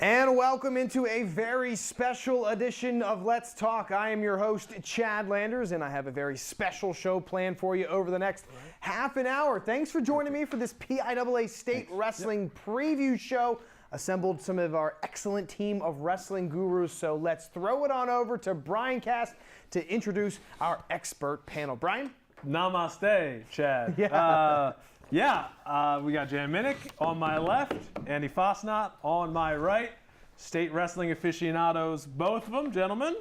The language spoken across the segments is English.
And welcome into a very special edition of Let's Talk. I am your host, Chad Landers, and I have a very special show planned for you over the next half an hour. Thanks for joining me for this PIAA State Wrestling Preview Show. Assembled some of our excellent team of wrestling gurus, so let's throw it on over to Bryan Kast to introduce our expert panel. Bryan? Namaste, Chad. We got Jan Minnich on my left, Andy Fasnacht on my right. State wrestling aficionados, both of them, gentlemen.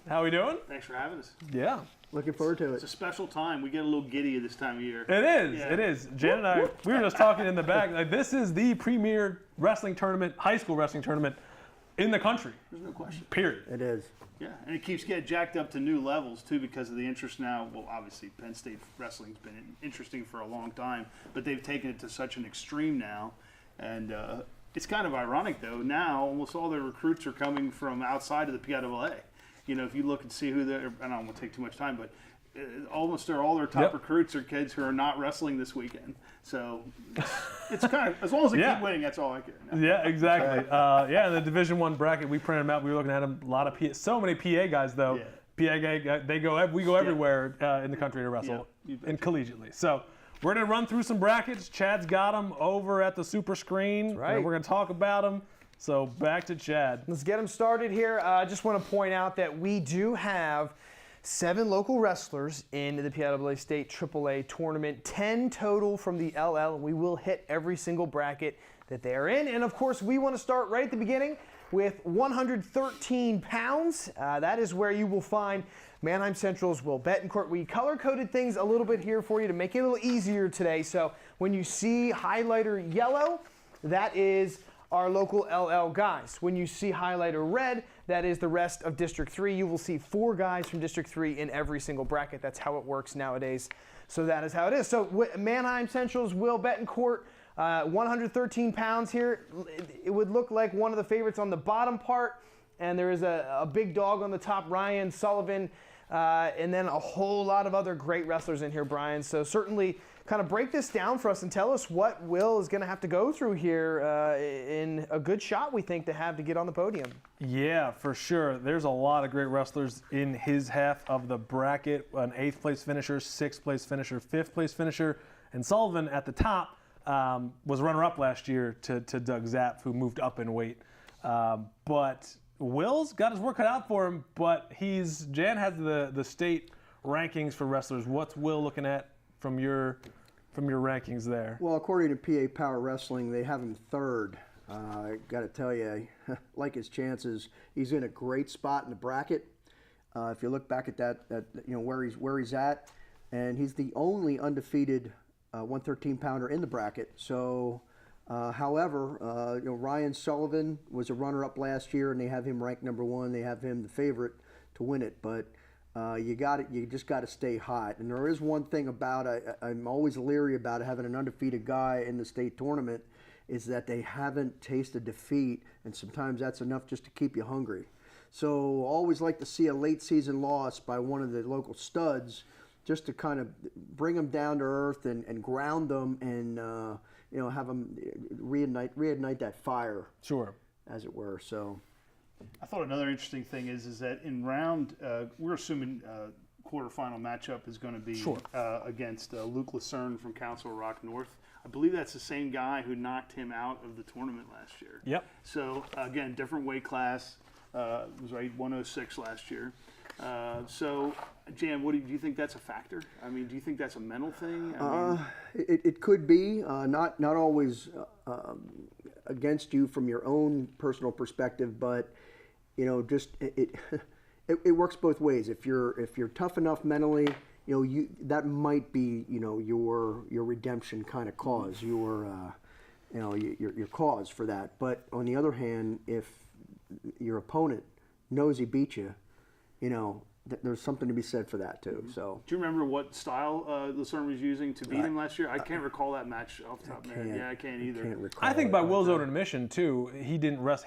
How we doing? Thanks for having us. Yeah. Looking forward to it. It's a special time. We get a little giddy this time of year. It is. Yeah. It is. Jan and I, we were just talking in the back. Like, this is the premier wrestling tournament, high school wrestling tournament in the country. There's no question. Period. It is. Yeah, and it keeps getting jacked up to new levels, too, because of the interest now. Well, obviously, Penn State wrestling's been interesting for a long time, but they've taken it to such an extreme now. And it's kind of ironic, though. Now, almost all their recruits are coming from outside of the PIAA. You know, if you look and see who they're, I don't want to take too much time, but almost all their top recruits are kids who are not wrestling this weekend. So it's kind of, as long as they keep winning, that's all I care. No. Yeah, exactly. In the Division I bracket, we printed them out. We were looking at them. A lot of so many PA guys, though. Yeah. PA, we go everywhere in the country to wrestle, and collegiately. So we're going to run through some brackets. Chad's got them over at the super screen. Right. And we're going to talk about them. So back to Chad. Let's get them started here. I just want to point out that we do have 7 local wrestlers in the PIAA State AAA tournament, 10 total from the LL. We will hit every single bracket that they're in. And of course, we want to start right at the beginning with 113 pounds. That is where you will find Mannheim Central's Will Betancourt. We color-coded things a little bit here for you to make it a little easier today. So when you see highlighter yellow, that is our local LL guys. When you see highlighter red, that is the rest of District 3. You will see 4 guys from District 3 in every single bracket. That's how it works nowadays. So that is how it is. So Mannheim Central's Will Betancourt, 113 pounds here. It would look like one of the favorites on the bottom part, and there is a big dog on the top, Ryan Sullivan, and then a whole lot of other great wrestlers in here, Bryan. So certainly kind of break this down for us and tell us what Will is going to have to go through here in a good shot, we think, to get on the podium. Yeah, for sure. There's a lot of great wrestlers in his half of the bracket. An 8th place finisher, 6th place finisher, 5th place finisher. And Sullivan at the top was runner-up last year to Doug Zapp, who moved up in weight. But Will's got his work cut out for him, but Jan has the state rankings for wrestlers. What's Will looking at from your rankings there? Well, according to PA Power Wrestling, they have him 3rd. I got to tell you, I like his chances. He's in a great spot in the bracket. If you look back at that, where he's at, and he's the only undefeated 113-pounder in the bracket. So, however, Ryan Sullivan was a runner-up last year, and they have him ranked number 1. They have him the favorite to win it, but you just got to stay hot. And there is one thing about I'm always leery about having an undefeated guy in the state tournament, is that they haven't tasted defeat, and sometimes that's enough just to keep you hungry. So always like to see a late season loss by one of the local studs, just to kind of bring them down to earth and ground them, and have them reignite that fire. Sure. As it were. So I thought another interesting thing is that in round, we're assuming quarterfinal matchup is going to be against Luke Lucerne from Council Rock North. I believe that's the same guy who knocked him out of the tournament last year. Yep. So again, different weight class. Was 106 last year. So, Jan, do you think that's a factor? I mean, do you think that's a mental thing? It could be, not always against you from your own personal perspective, but just it works both ways. If you're tough enough mentally, that might be your redemption kind of cause, your cause for that. But on the other hand, if your opponent knows he beat you, there's something to be said for that too. So, do you remember what style Lucerne was using to beat him last year? I can't recall that match off the top of my head. Yeah, I can't either. I think by Will's own admission too, he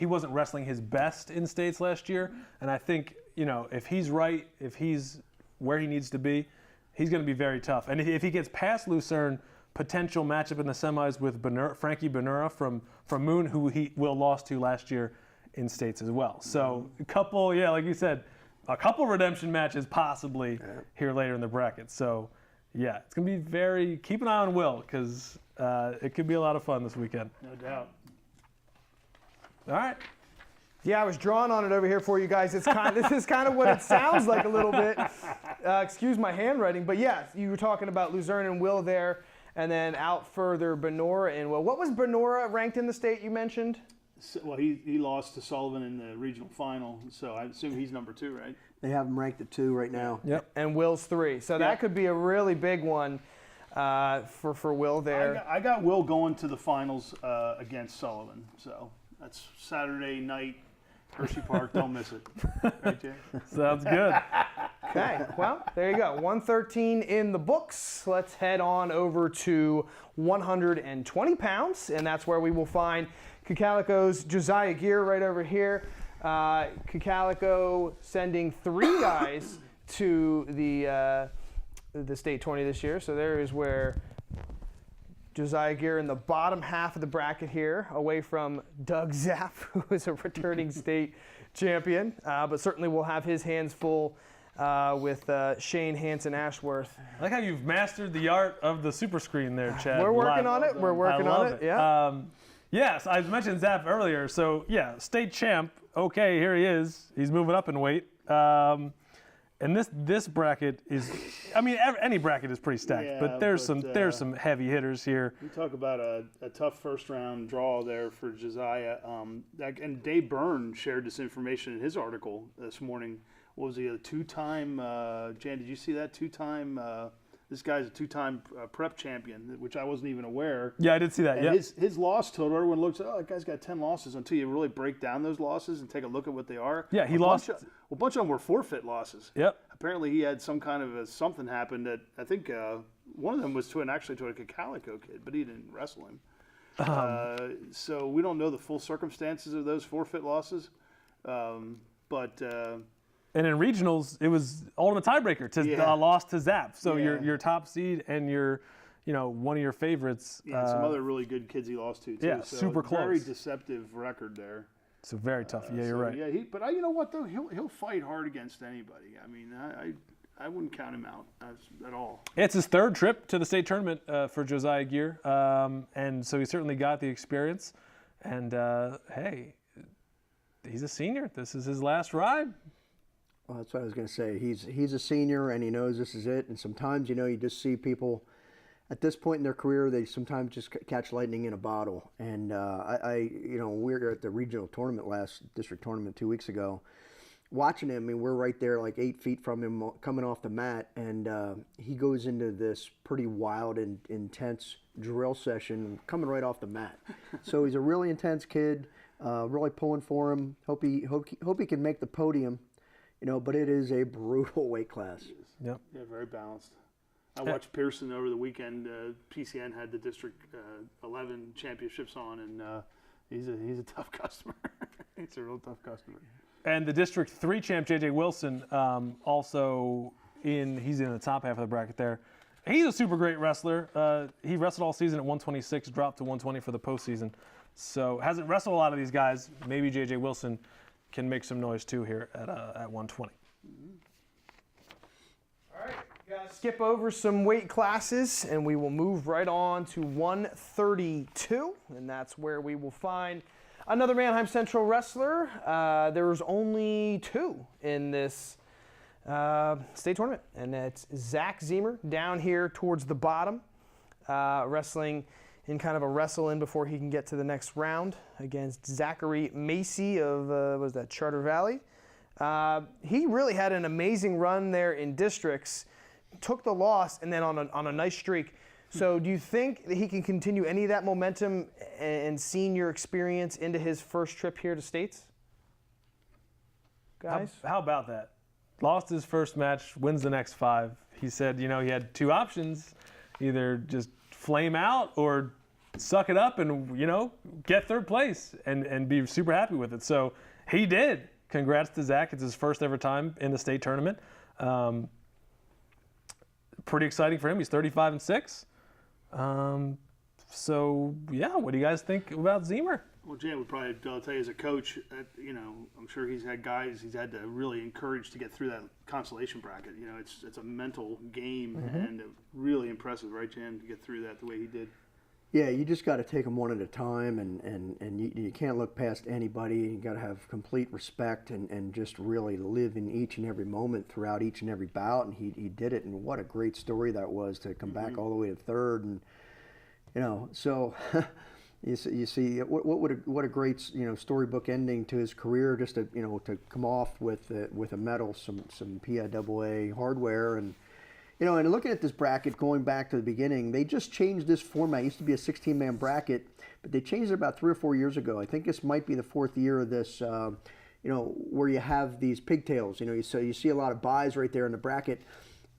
wasn't wrestling his best in states last year, and I think if he's right, if he's where he needs to be, he's going to be very tough. And if he gets past Lucerne, potential matchup in the semis with Frankie Benura from Moon, who Will lost to last year. in states as well. So a couple, like you said, a couple redemption matches possibly here later in the bracket. So yeah, it's going to be keep an eye on Will, because it could be a lot of fun this weekend. No doubt. All right. Yeah, I was drawing on it over here for you guys. This is kind of what it sounds like a little bit. Excuse my handwriting, but yeah, you were talking about Luzerne and Will there, and then out further, Benora and Will. What was Benora ranked in the state you mentioned? Well, he lost to Sullivan in the regional final, so I assume he's number 2, right? They have him ranked at 2 right now. Yep. And Will's 3. So that could be a really big one for Will there. I got Will going to the finals against Sullivan, so that's Saturday night, Hershey Park. Don't miss it. Right, Jay? Sounds good. Okay, well, there you go. 113 in the books. Let's head on over to 120 pounds, and that's where we will find Cocalico's Josiah Gear right over here. Cocalico sending 3 guys to the state tourney this year. So there is where Josiah Gear in the bottom half of the bracket here, away from Doug Zapp, who is a returning state champion, but certainly will have his hands full with Shane Hansen-Ashworth. I like how you've mastered the art of the super screen there, Chad. We're working on it. We're working on it. Yeah. Yes, I mentioned Zapp earlier. So yeah, state champ. Okay, here he is. He's moving up in weight. And this bracket is, I mean, any bracket is pretty stacked, Yeah, but there's some heavy hitters here. We talk about a tough first-round draw there for Josiah. And Dave Byrne shared this information in his article this morning. What was he, a 2-time, Jan, did you see that? 2-time, this guy's a 2-time prep champion, which I wasn't even aware. Yeah, I did see that, And yeah. his loss total, everyone looks at, that guy's got 10 losses, until you really break down those losses and take a look at what they are. Yeah, he a lost. A bunch of them were forfeit losses. Yep. Apparently he had some kind of something happened that, I think one of them was to a Cocalico kid, but he didn't wrestle him. So we don't know the full circumstances of those forfeit losses. And in regionals, it was ultimate tiebreaker to loss to Zapp. So your top seed and your, one of your favorites. Yeah, some other really good kids he lost to too. Yeah, so super close. Very deceptive record there. It's a very tough. Yeah, you're right. Yeah, but you know what though? He'll fight hard against anybody. I mean, I wouldn't count him out at all. It's his 3rd trip to the state tournament for Josiah Gear, and so he certainly got the experience. And hey, he's a senior. This is his last ride. Well, that's what I was going to say. He's a senior, and he knows this is it. And sometimes, you just see people at this point in their career, they sometimes just catch lightning in a bottle. And we were at the regional tournament district tournament 2 weeks ago, watching him. I mean, we're right there, like 8 feet from him, coming off the mat, and he goes into this pretty wild and intense drill session, coming right off the mat. So he's a really intense kid, really pulling for him. Hope he can make the podium. But it is a brutal weight class. Yep. Yeah, very balanced. I watched Pearson over the weekend. PCN had the District 11 championships on, and he's a tough customer. He's a real tough customer. And the District 3 champ, J.J. Wilson, also he's in the top half of the bracket there. He's a super great wrestler. He wrestled all season at 126, dropped to 120 for the postseason. So hasn't wrestled a lot of these guys. Maybe J.J. Wilson can make some noise too here at 120. All right, we gotta skip over some weight classes, and we will move right on to 132, and that's where we will find another Mannheim Central wrestler. There's only 2 in this state tournament, and that's Zacktzemre down here towards the bottom, wrestling in kind of a wrestle-in before he can get to the next round against Zachary Macy of, Charter Valley. He really had an amazing run there in districts, took the loss, and then on a nice streak. So do you think that he can continue any of that momentum and senior experience into his first trip here to States? Guys? How about that? Lost his first match, wins the next 5. He said, he had 2 options, either just flame out or suck it up and, get 3rd place and be super happy with it. So he did. Congrats to Zach. It's his first ever time in the state tournament. Pretty exciting for him. He's 35-6. So, yeah, what do you guys think about Zemer? Well, Jan would probably tell you as a coach, I'm sure he's had guys he's had to really encourage to get through that consolation bracket. It's a mental game and really impressive, right, Jan, to get through that the way he did. Yeah, you just got to take them one at a time, and you can't look past anybody. You got to have complete respect and just really live in each and every moment throughout each and every bout. And he did it, and what a great story that was to come back all the way to third. And so you see what a great storybook ending to his career, just to come off with a medal, some PIAA hardware. And looking at this bracket, going back to the beginning, they just changed this format. It used to be a 16-man bracket, but they changed it about 3 or 4 years ago. I think this might be the 4th year of this, where you have these pigtails. So you see a lot of buys right there in the bracket.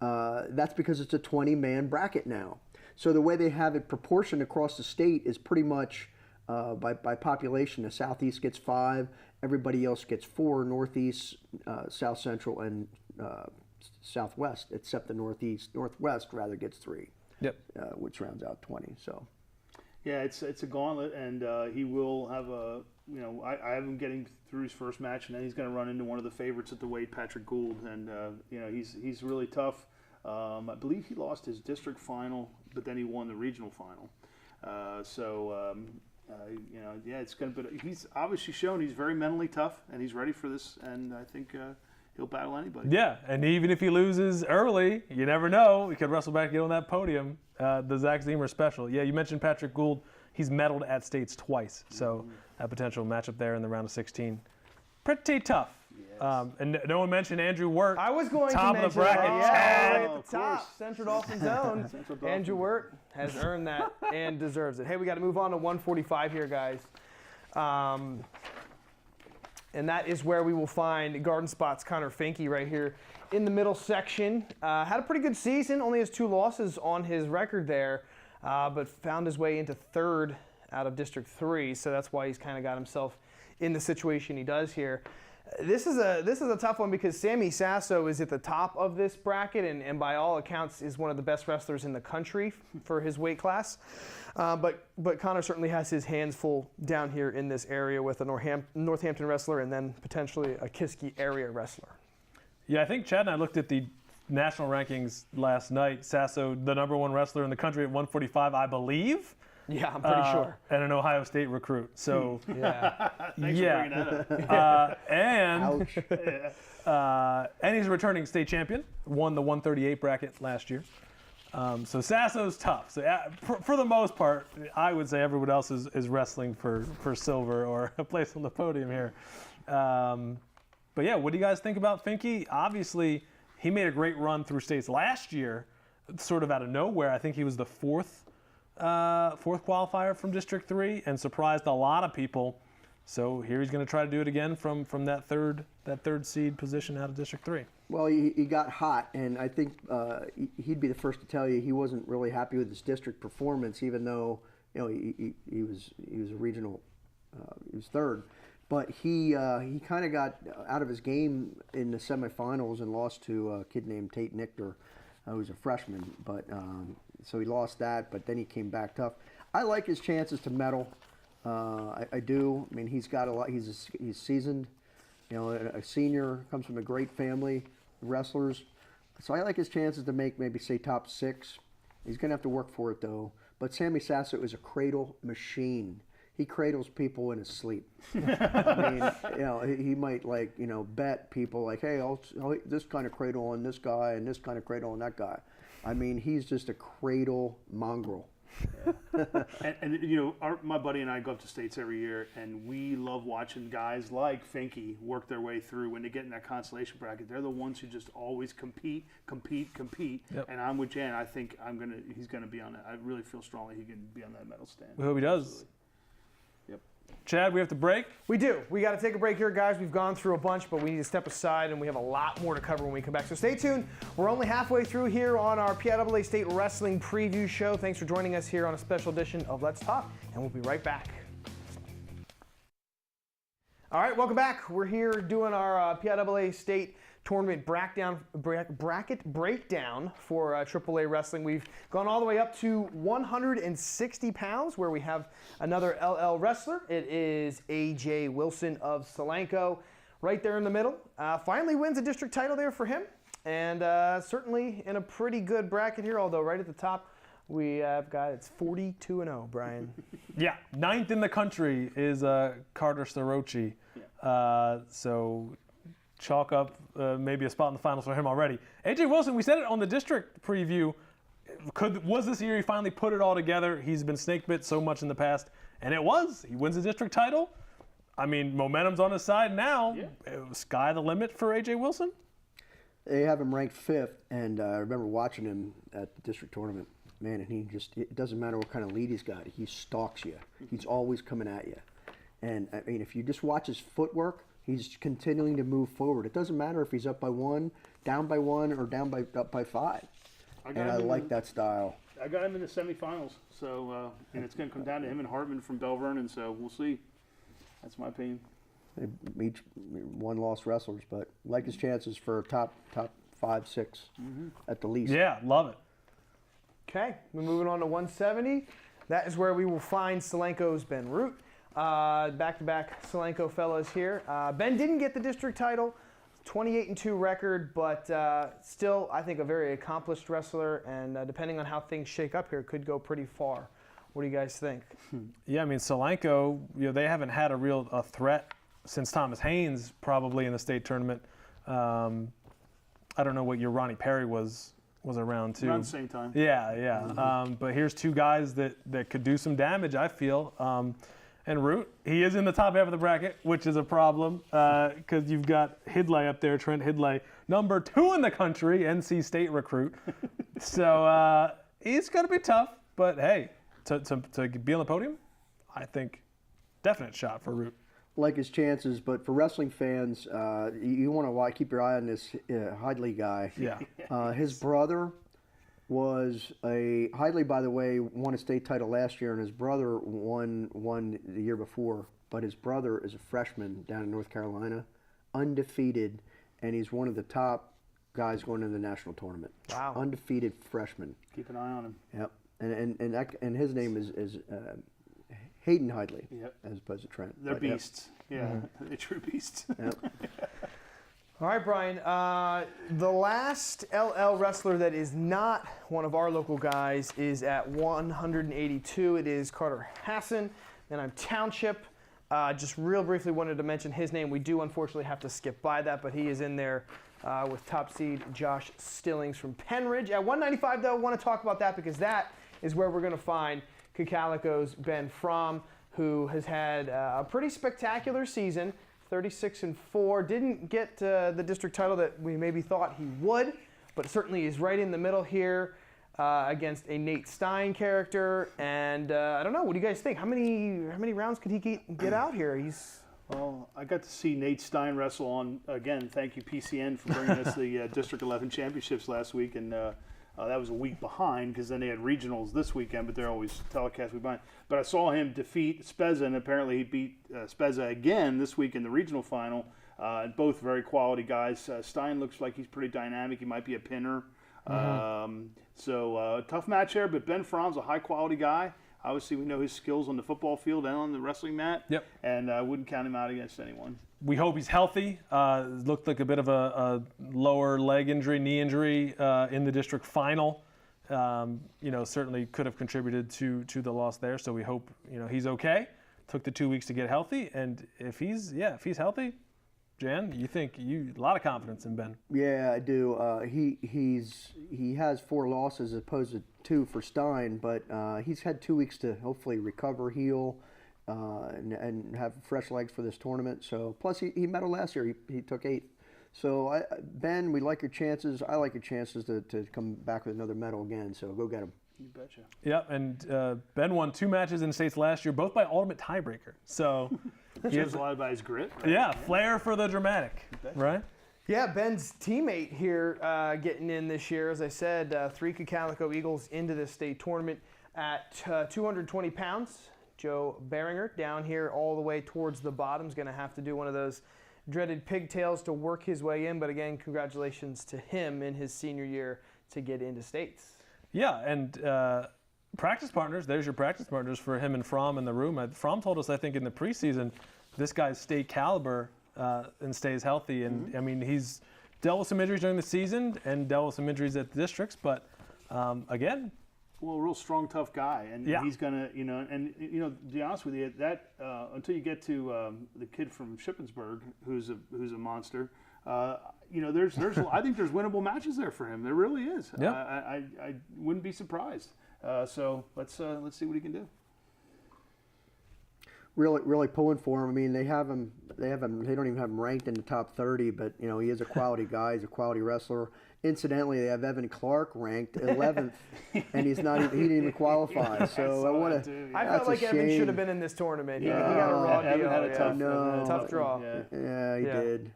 That's because it's a 20-man bracket now. So the way they have it proportioned across the state is pretty much by population. The Southeast gets 5, everybody else gets 4, Northeast, South Central, and Southwest, except the Northwest rather gets 3. Yep. Which rounds out 20. So. Yeah, it's a gauntlet, and he will have I have him getting through his first match, and then he's going to run into one of the favorites at the weight, Patrick Gould, and he's really tough. I believe he lost his district final, but then he won the regional final. It's going to be. He's obviously shown he's very mentally tough, and he's ready for this, and I think. He'll battle anybody. Yeah, and even if he loses early, you never know. He could wrestle back and get on that podium. The Zacktzemre special. Yeah, you mentioned Patrick Gould. He's medaled at states twice, so a potential matchup there in the round of 16. Pretty tough. Yes. And no one mentioned Andrew Wirt. I was going top to mention of the bracket. right at the top. Central Dolphin Zone. Andrew Wirt has earned that and deserves it. Hey, we got to move on to 145 here, guys. And that is where we will find Garden Spot's Connor Finke right here in the middle section. Had a pretty good season, only has 2 losses on his record there, but found his way into 3rd out of District 3, so that's why he's kind of got himself in the situation he does here. This is a tough one because Sammy Sasso is at the top of this bracket and by all accounts is one of the best wrestlers in the country for his weight class. But Connor certainly has his hands full down here in this area with a Northampton wrestler and then potentially a Kiski area wrestler. Yeah, I think Chad and I looked at the national rankings last night. Sasso, the #1 wrestler in the country at 145, I believe. Yeah, I'm pretty sure. And an Ohio State recruit. So yeah. Thanks for bringing that up. And he's a returning state champion. Won the 138 bracket last year. So Sasso's tough. So for the most part, I would say everyone else is wrestling for silver or a place on the podium here. But yeah, what do you guys think about Finke? Obviously, he made a great run through states last year, sort of out of nowhere. I think he was the fourth qualifier from District 3 and surprised a lot of people. So here he's going to try to do it again from that third seed position out of District 3. Well, he got hot, and I think he'd be the first to tell you he wasn't really happy with his district performance, even though he was a regional, he was 3rd. But he kind of got out of his game in the semifinals and lost to a kid named Tate Nichter, who's a freshman. But so he lost that, but then he came back tough. I like his chances to medal. I do. I mean, he's got a lot. He's seasoned. A senior, comes from a great family of wrestlers. So I like his chances to make maybe say top 6. He's going to have to work for it though. But Sammy Sasso is a cradle machine. He cradles people in his sleep. I mean, he might bet people like, hey, I'll this kind of cradle on this guy and this kind of cradle on that guy. I mean, he's just a cradle mongrel. and my buddy and I go up to states every year, and we love watching guys like Finke work their way through. When they get in that consolation bracket, they're the ones who just always compete. Yep. And I'm with Jan. I think he's gonna be on that. I really feel strongly he can be on that medal stand. We hope he does. Absolutely. Yep. Chad, we have to break. We do. We got to take a break here, guys. We've gone through a bunch, but we need to step aside, and we have a lot more to cover when we come back. So stay tuned. We're only halfway through here on our PIAA State Wrestling Preview Show. Thanks for joining us here on a special edition of Let's Talk, and we'll be right back. All right, welcome back. We're here doing our PIAA State tournament bracket breakdown for AAA wrestling. We've gone all the way up to 160 pounds, where we have another LL wrestler. It is AJ Wilson of Salenko, right there in the middle. Finally wins a district title there for him, and certainly in a pretty good bracket here, although right at the top we have got, it's 42-0, Brian. Yeah, 9th in the country is Carter Starochi. So chalk up maybe a spot in the finals for him already. AJ Wilson, we said it on the district preview, was this year he finally put it all together. He's been snake bit so much in the past, and it was. He wins the district title. I mean, momentum's on his side now. Yeah. Sky the limit for AJ Wilson? They have him ranked 5th, and I remember watching him at the district tournament. Man, and it doesn't matter what kind of lead he's got, he stalks you. He's always coming at you. And I mean, if you just watch his footwork, he's continuing to move forward. It doesn't matter if he's up by 1, down by 1, or up by 5. I like that style. I got him in the semifinals, so and it's going to come down to him and Hartman from Bell Vernon, so we'll see. That's my opinion. Each one-loss wrestlers, but like his chances for top 5, 6 at the least. Yeah, love it. Okay, we're moving on to 170. That is where we will find Salenko's Ben Root. Back-to-back Salenko fellows here. Ben didn't get the district title, 28-2 record, but still, I think, a very accomplished wrestler, and depending on how things shake up here, could go pretty far. What do you guys think? Yeah, I mean, Salenko, they haven't had a real threat since Thomas Haynes, probably, in the state tournament. I don't know what year Ronnie Perry was around too. Around the same time. Yeah. But here's two guys that could do some damage, I feel. And Root, he is in the top half of the bracket, which is a problem because you've got Hidlay up there, Trent Hidlay, number 2 in the country, NC State recruit. So he's going to be tough, but hey, to be on the podium, I think definite shot for Root. Like his chances, but for wrestling fans, you want to keep your eye on this Hidlay guy. Yeah. His brother was Hidlay, by the way, won a state title last year, and his brother won the year before. But his brother is a freshman down in North Carolina, undefeated, and he's one of the top guys going into the national tournament. Wow. Undefeated freshman. Keep an eye on him. Yep. And his name is Hayden Hidlay, as opposed to Trent. They're beasts. Yep. Yeah, they're true beasts. Yep. All right, Brian. The last LL wrestler that is not one of our local guys is at 182. It is Carter Hasson. Then I'm Township. Just real briefly wanted to mention his name. We do unfortunately have to skip by that, but he is in there with top seed Josh Stillings from Penridge. At 195, though, I want to talk about that because that is where we're going to find Calico's Ben Fromm, who has had a pretty spectacular season, 36-4. Didn't get the district title that we maybe thought he would, but certainly is right in the middle here against a Nate Stein character. And I don't know, what do you guys think? How many rounds could he get out here? Well, I got to see Nate Stein wrestle on, again, thank you PCN for bringing us the District 11 championships last week, and that was a week behind because then they had regionals this weekend, but they're always telecast week behind. But I saw him defeat Spezza, and apparently he beat Spezza again this week in the regional final. Both very quality guys. Stein looks like he's pretty dynamic. He might be a pinner. So tough match there, but Ben Fromm's a high-quality guy. Obviously, we know his skills on the football field and on the wrestling mat. Yep. And I wouldn't count him out against anyone. We hope he's healthy. Looked like a bit of a lower leg injury, knee injury in the district final. Certainly could have contributed to the loss there. So we hope he's okay. Took the 2 weeks to get healthy, and if he's healthy, Jan, a lot of confidence in Ben. Yeah, I do. He has 4 losses as opposed to 2 for Stein, but he's had 2 weeks to hopefully recover, heal, and have fresh legs for this tournament. So plus he medaled last year. He took 8th. So Ben, we like your chances. I like your chances to come back with another medal again. So go get him. You betcha. Yep, and Ben won 2 matches in the States last year, both by ultimate tiebreaker. So he has a lot by his grit. Right? Yeah, flair for the dramatic, right? Yeah, Ben's teammate here getting in this year. As I said, 3 Calico Eagles into this state tournament at 220 pounds. Joe Beringer down here all the way towards the bottom is going to have to do one of those dreaded pigtails to work his way in. But again, congratulations to him in his senior year to get into states. Yeah, and practice partners, there's your practice partners for him and Fromm in the room. Fromm told us, I think, in the preseason, this guy's state caliber and stays healthy. And, I mean, he's dealt with some injuries during the season and dealt with some injuries at the districts. But, again, well, real strong, tough guy, and Yeah. he's gonna, to be honest with you, that until you get to the kid from Shippensburg, who's a monster, there's I think there's winnable matches there for him. There really is. Yeah. I wouldn't be surprised. So let's see what he can do. Really pulling for him. I mean, they don't even have him ranked in the top 30, but he is a quality guy. He's a quality wrestler. Incidentally, they have Evan Clark ranked 11th, and he didn't even qualify. So I felt like Evan should have been in this tournament. He got a raw Evan deal. had a tough draw. Yeah. He did.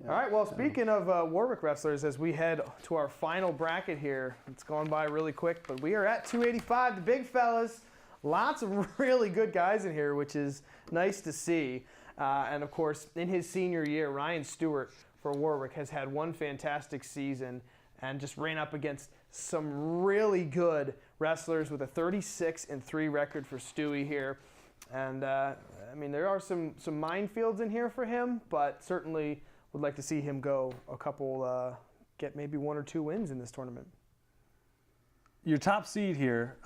All right, well, speaking of Warwick wrestlers, as we head to our final bracket here, it's gone by really quick, but we are at 285, the big fellas. Lots of really good guys in here, which is nice to see. And, of course, in his senior year, Ryan Stewart for Warwick has had one fantastic season and just ran up against some really good wrestlers with a 36-3 record for Stewie here. And, I mean, there are some minefields in here for him, but certainly would like to see him go a couple, get maybe 1 or 2 wins in this tournament. your top seed here,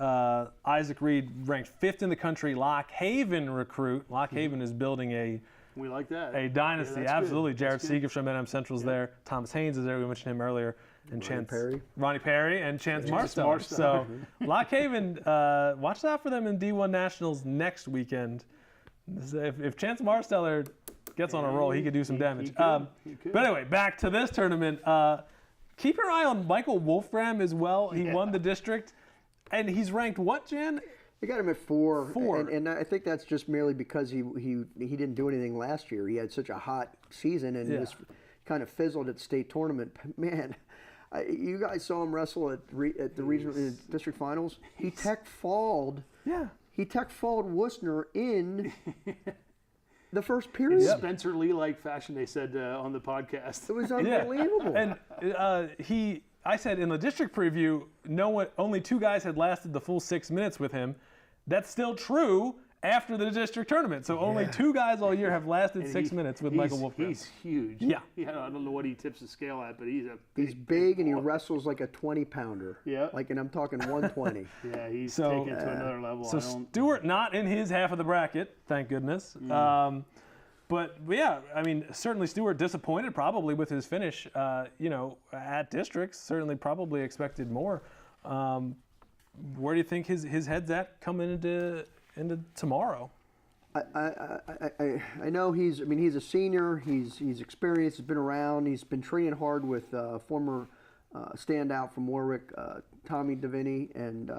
Isaac Reed, ranked 5th in the country, Lock Haven recruit. Lock Haven is building we like that. a dynasty, Yeah, absolutely. good. Jared That's good. Seeger from NM Central's there. Thomas Haynes is there. We mentioned him earlier. And Ronnie Perry and Chance Marsteller. So Lock Haven, watch out for them in D1 Nationals next weekend. If Chance Marsteller gets on a roll, he could do some damage. He could. But anyway, back to this tournament. Keep your eye on Michael Wolfram as well. He won the district. And he's ranked what, Jan? They got him at 4. 4. And I think that's just merely because he didn't do anything last year. He had such a hot season and just kind of fizzled at the state tournament. Man, you guys saw him wrestle at the regional district finals. He tech-falled. Yeah. He tech-falled Worcester in the first period. In Spencer Lee-like fashion, they said on the podcast. It was unbelievable. And I said in the district preview, only 2 guys had lasted the full 6 minutes with him. That's still true after the district tournament. So only 2 guys all year have lasted 6 minutes with Michael Wolfram. He's huge. Yeah. I don't know what he tips the scale at, but he's big and he wrestles like a 20-pounder. Yeah. And I'm talking 120. Yeah, he's taken it to another level. So Stewart not in his half of the bracket, thank goodness. But yeah, I mean, certainly Stewart disappointed probably with his finish, at districts. Certainly probably expected more. Where do you think his head's at coming into tomorrow? I know he's a senior. He's experienced. He's been around. He's been training hard with former standout from Warwick, Tommy Davini, and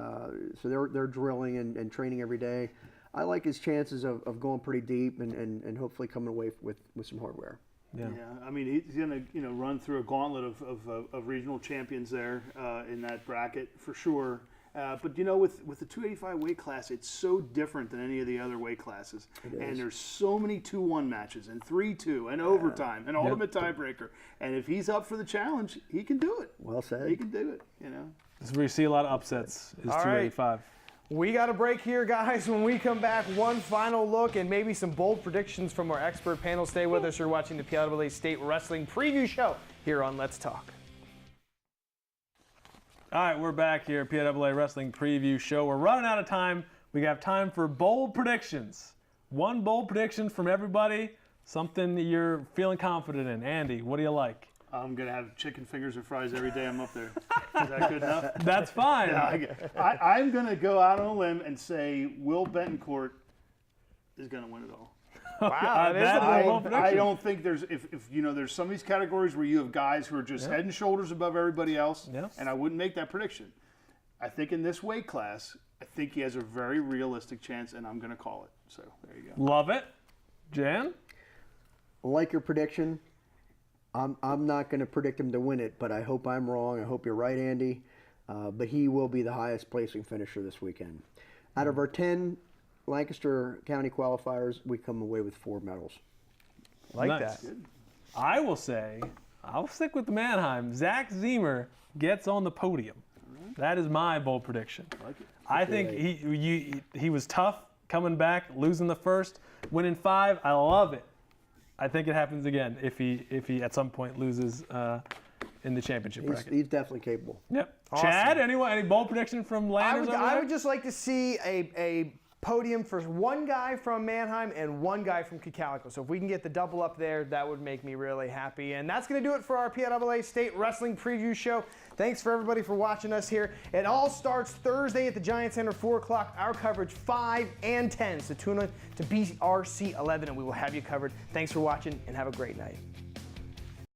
so they're drilling and training every day. I like his chances of going pretty deep and hopefully coming away with some hardware. Yeah, I mean he's going to run through a gauntlet of regional champions there in that bracket for sure. But with the 285 weight class, it's so different than any of the other weight classes. And there's so many 2-1 matches and 3-2 and overtime and ultimate tiebreaker. And if he's up for the challenge, he can do it. Well said. He can do it. This is where you see a lot of upsets. Is All 285. We got a break here, guys. When we come back, one final look and maybe some bold predictions from our expert panel. Stay with us. You're watching the PIAA State Wrestling Preview Show here on Let's Talk. All right, we're back here, PIAA Wrestling Preview Show. We're running out of time. We have time for bold predictions. One bold prediction from everybody, something that you're feeling confident in. Andy, what do you like? I'm going to have chicken fingers and fries every day I'm up there. Is that good enough? That's fine. I'm going to go out on a limb and say Will Betancourt is going to win it all. Wow, that is a bold prediction. I don't think there's if there's some of these categories where you have guys who are just head and shoulders above everybody else, and I wouldn't make that prediction. I think in this weight class, I think he has a very realistic chance, and I'm going to call it. So there you go. Love it. Jan? I like your prediction. I'm not going to predict him to win it, but I hope I'm wrong. I hope you're right, Andy. But he will be the highest placing finisher this weekend. Out of our 10 Lancaster County qualifiers, we come away with 4 medals. Like Nice. that. I will say, I'll stick with the Mannheim. Zacktzemre gets on the podium. That is my bold prediction. I think he was tough coming back, losing the first, winning 5. I love it. I think it happens again if he at some point loses in the championship bracket. He's definitely capable. Yep. Awesome. Chad, any bold prediction from Landers? I would just like to see a podium for one guy from Mannheim and one guy from Calico. So if we can get the double up there, that would make me really happy. And that's going to do it for our PIAA State Wrestling Preview Show. Thanks for everybody for watching us here. It all starts Thursday at the Giant Center, 4 o'clock. Our coverage 5 and 10. So tune in to BRC 11 and we will have you covered. Thanks for watching and have a great night.